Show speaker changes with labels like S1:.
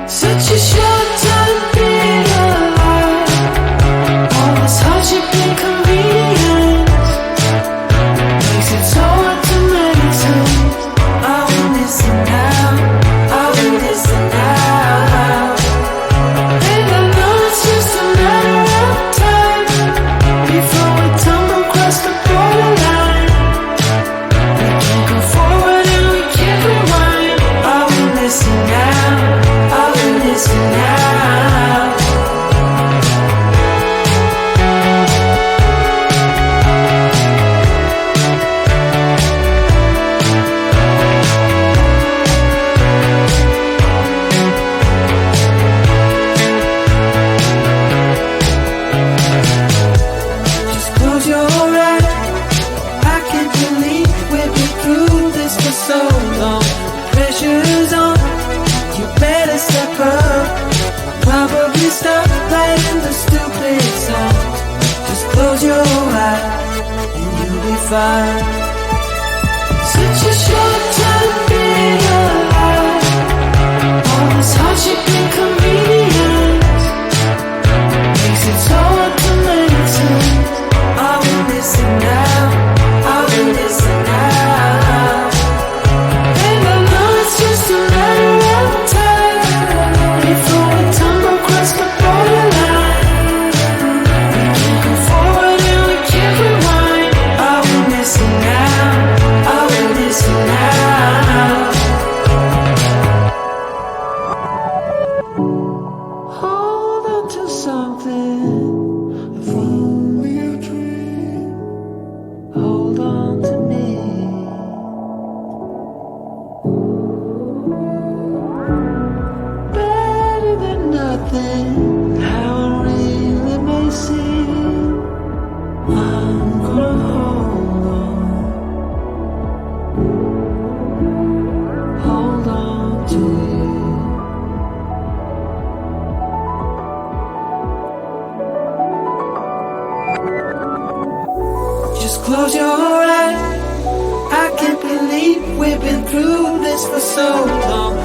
S1: Such a short time to be alive. All this hardship and convenience makes it so hard to meditate. I will listen now, I will listen now. And I know it's just a matter of time before we tumble across the borderline. We can't go forward and we can't rewind. I will listen now, I will listen now. Just close your eyes. I can't believe we've been through this for so long. Pressure's on, you better step up. Probably stop playing the stupid song. Just close your eyes and you'll be fine. Such a short time to be alive. All this hardship and convenience makes it so hard to meditate. I will listen now, I will listen now. And I know it's just a matter of time before we tumble across the borderline. We can't go forward and we can't rewind. I will listen now, I will listen now. Hold on to something, if only a dream. Hold on to me. Better than nothing, how it really may seem. I'm gonna hold on to you. Just close your eyes. I can't believe we've been through this for so long.